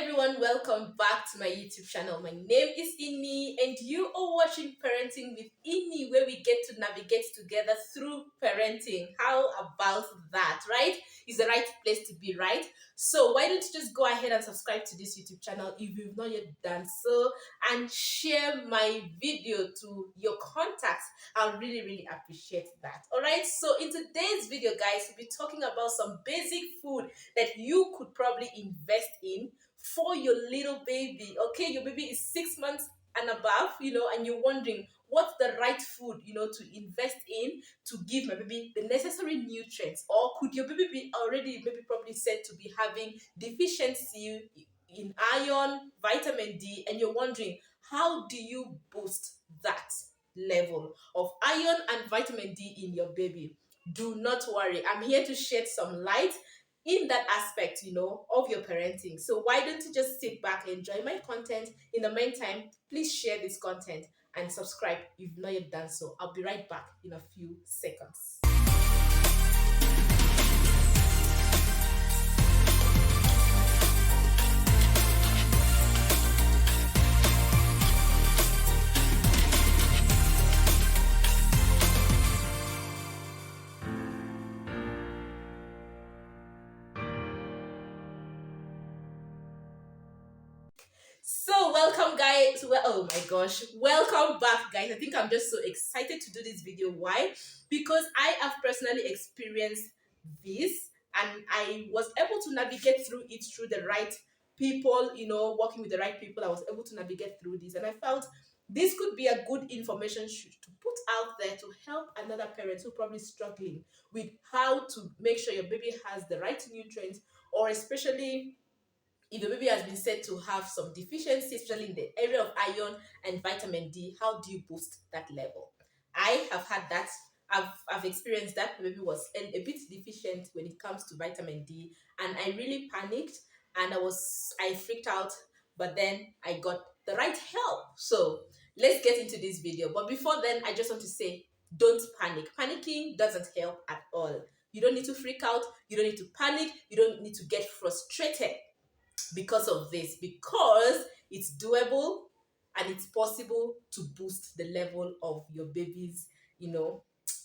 everyone, welcome back to my YouTube channel. My name is Inni and you are watching Parenting with Inni, where we get to navigate together through parenting. How about that, right? Is the right place to be, right? So why don't you just go ahead and subscribe to this YouTube channel if you've not yet done so, and share my video to your contacts. I'll really appreciate that. All right, so in today's video, guys, we'll be talking about some basic food that you could probably invest in for your little baby. Okay, your baby is 6 months and above, and you're wondering what's the right food, to invest in to give my baby the necessary nutrients. Or could your baby be already maybe probably said to be having deficiency in iron, vitamin D, and you're wondering how do you boost that level of iron and vitamin D in your baby? Do not worry, I'm here to shed some light in that aspect, of your parenting. So why don't you just sit back and enjoy my content? In the meantime, please share this content and subscribe if you've not yet done so. I'll be right back in a few seconds. So welcome guys, oh my gosh, welcome back guys. I think I'm just so excited to do this video. Why? Because I have personally experienced this and I was able to navigate through it through the right people, working with the right people. I was able to navigate through this and I felt this could be a good information to put out there to help another parent who probably struggling with how to make sure your baby has the right nutrients, or especially if the baby has been said to have some deficiency, especially in the area of iron and vitamin D, how do you boost that level? I have had that. I've experienced that. The baby was a bit deficient when it comes to vitamin D, and I really panicked and I freaked out. But then I got the right help. So let's get into this video. But before then, I just want to say, don't panic. Panicking doesn't help at all. You don't need to freak out. You don't need to panic. You don't need to get frustrated because of this, because it's doable and it's possible to boost the level of your baby's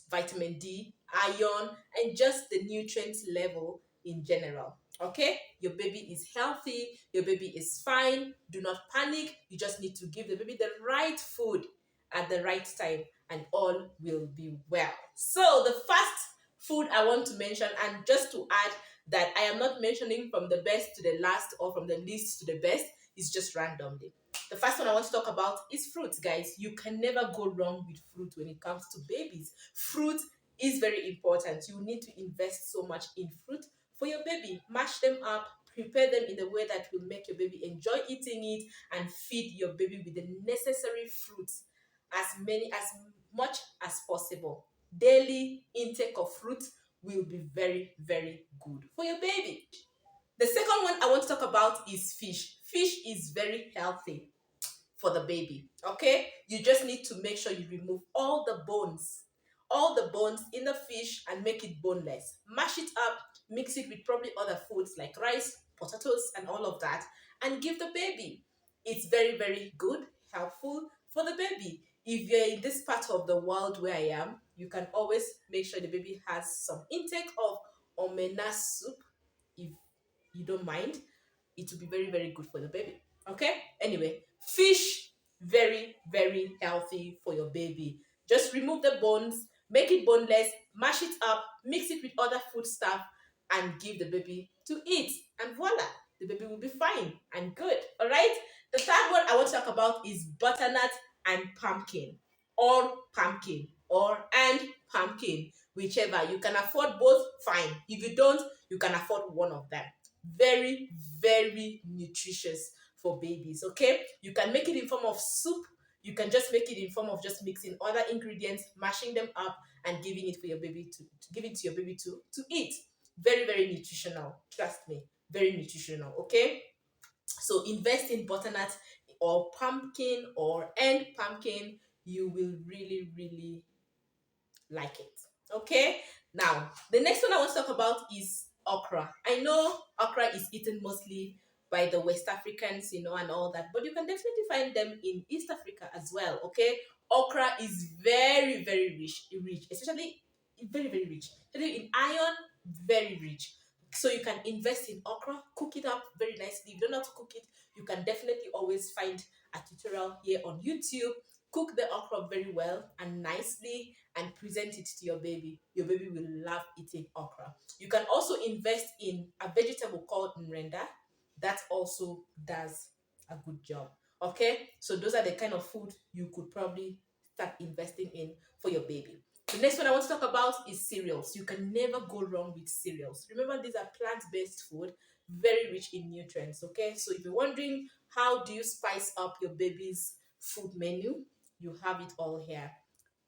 vitamin D, iron, and just the nutrients level in general. Okay, your baby is healthy, your baby is fine. Do not panic. You just need to give the baby the right food at the right time and all will be well. So the first food I want to mention, and just to add that I am not mentioning from the best to the last or from the least to the best, is just randomly. The first one I want to talk about is fruits, guys. You can never go wrong with fruit when it comes to babies. Fruit is very important. You need to invest so much in fruit for your baby. Mash them up, prepare them in a way that will make your baby enjoy eating it, and feed your baby with the necessary fruits, as much as possible. Daily intake of fruit will be very good for your baby. The second one I want to talk about is fish. Fish is very healthy for the baby. Okay, you just need to make sure you remove all the bones in the fish and make it boneless. Mash it up, mix it with probably other foods like rice, potatoes, and all of that, and give the baby. It's very good, helpful for the baby. If you're in this part of the world where I am, you can always make sure the baby has some intake of omena soup. If you don't mind, it will be very good for the baby. Okay, anyway, fish, very healthy for your baby. Just remove the bones, make it boneless, mash it up, mix it with other food stuff, and give the baby to eat, and voila, the baby will be fine and good. All right, the third one I want to talk about is butternut and pumpkin, or pumpkin, and pumpkin, whichever. You can afford both, fine. If you don't, you can afford one of them. Very nutritious for babies. Okay, you can make it in form of soup. You can just make it in form of just mixing other ingredients, mashing them up, and giving it for your baby to give it to your baby to eat. Very nutritional, trust me, very nutritional. Okay, so invest in butternut or pumpkin and pumpkin. You will really like it. Okay, now the next one I want to talk about is okra. I know okra is eaten mostly by the West Africans, and all that. But you can definitely find them in East Africa as well. Okay, okra is very, very rich, especially very, very rich, especially in iron, very rich. So you can invest in okra, cook it up very nicely. If you don't know how to cook it, you can definitely always find a tutorial here on YouTube. Cook the okra very well and nicely and present it to your baby. Your baby will love eating okra. You can also invest in a vegetable called mrenda that also does a good job. Okay, so those are the kind of food you could probably start investing in for your baby. The next one I want to talk about is cereals. You can never go wrong with cereals. Remember, these are plant-based food, very rich in nutrients. Okay, so if you're wondering how do you spice up your baby's food menu, you have it all here.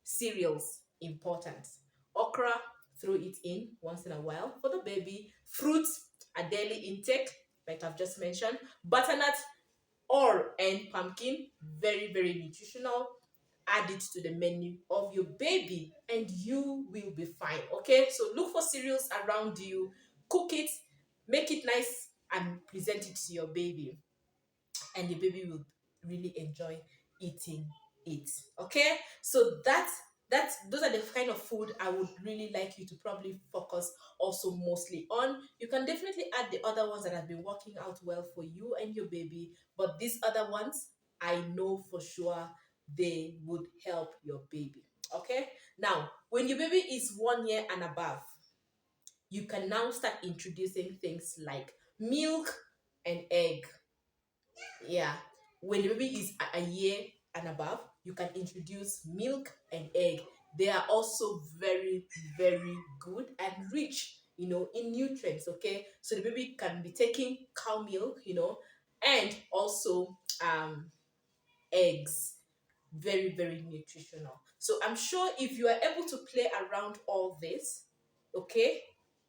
Cereals, important. Okra, throw it in once in a while for the baby. Fruits, a daily intake, like I've just mentioned. Butternut or and pumpkin, very, very nutritional. Add it to the menu of your baby and you will be fine. Okay, so look for cereals around you, cook it, make it nice, and present it to your baby, and the baby will really enjoy eating it. Okay, so that's those are the kind of food I would really like you to probably focus also mostly on. You can definitely add the other ones that have been working out well for you and your baby, but these other ones I know for sure they would help your baby. Okay, now when your baby is 1 year and above, you can now start introducing things like milk and egg. Yeah, when the baby is a year and above, you can introduce milk and egg. They are also very, very good and rich, in nutrients. Okay, so the baby can be taking cow milk, and also eggs, very, very nutritional. So I'm sure if you are able to play around all this, okay,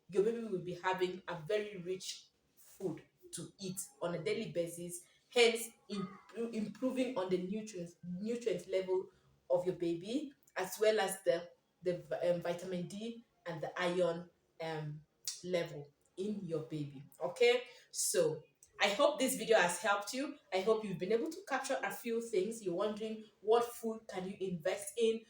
your baby will be having a very rich food to eat on a daily basis, hence improving on the nutrient level of your baby, as well as the vitamin D and the iron um, level in your baby. Okay, so I hope this video has helped you. I hope you've been able to capture a few things. You're wondering what food can you invest in,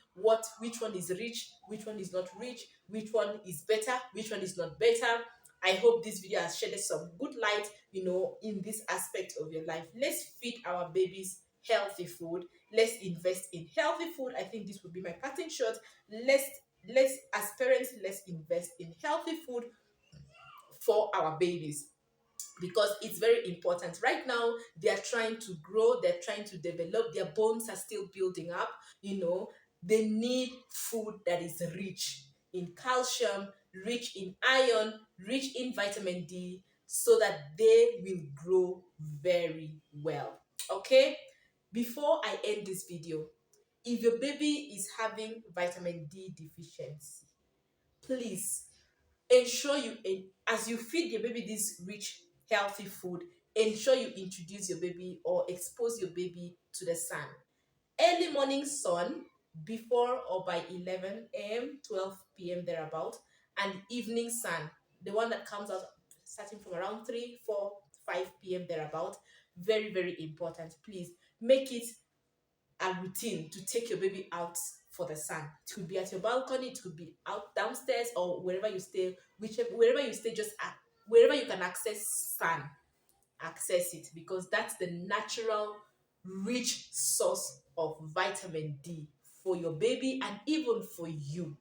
which one is rich, which one is not rich, which one is better, which one is not better. I hope this video has shed some good light, in this aspect of your life. Let's feed our babies healthy food. Let's invest in healthy food. I think this would be my parting shot. Let's as parents, let's invest in healthy food for our babies, because it's very important. Right now, they are trying to grow, they're trying to develop, their bones are still building up. They need food that is rich in calcium, rich in iron, rich in vitamin D, so that they will grow very well. Okay, before I end this video, if your baby is having vitamin D deficiency, please ensure as you feed your baby this rich healthy food, ensure you introduce your baby or expose your baby to the sun. Early morning sun, before or by 11 a.m., 12 p.m. thereabout, and evening sun, the one that comes out starting from around 3, 4, 5 p.m. thereabout. Very, very important. Please make it a routine to take your baby out for the sun. It could be at your balcony, it could be out downstairs, or wherever you stay, wherever you stay, just wherever you can access sun, access it, because that's the natural rich source of vitamin D for your baby and even for you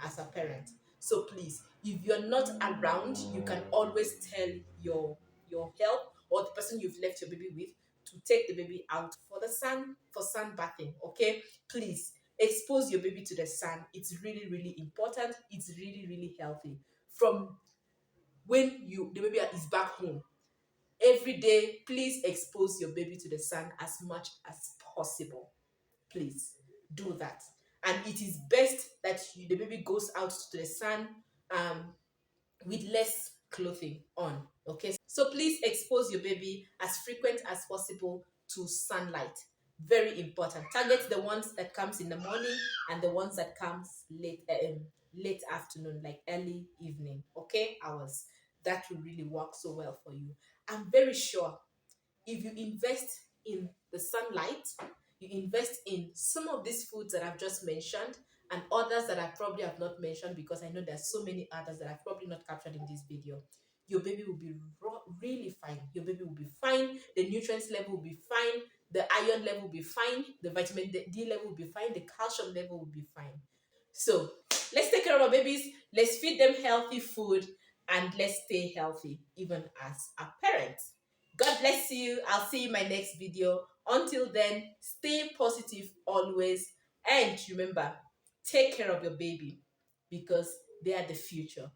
as a parent. So please, if you're not around, you can always tell your help or the person you've left your baby with to take the baby out for the sun, for sun bathing. Okay, please expose your baby to the sun. It's really, really important. It's really, really healthy. From when the baby is back home, every day, please expose your baby to the sun as much as possible. Please do that. And it is best that the baby goes out to the sun um, with less clothing on. Okay, so please expose your baby as frequent as possible to sunlight. Very important. Target the ones that comes in the morning and the ones that comes late afternoon, like early evening, okay, hours. That will really work so well for you. I'm very sure if you invest in the sunlight, you invest in some of these foods that I've just mentioned and others that I probably have not mentioned, because I know there's so many others that I've probably not captured in this video, your baby will be really fine. Your baby will be fine. The nutrients level will be fine. The iron level will be fine. The vitamin D level will be fine. The calcium level will be fine. So let's take care of our babies. Let's feed them healthy food and let's stay healthy even as a parent. God bless you. I'll see you in my next video. Until then, stay positive always. And remember, take care of your baby because they are the future.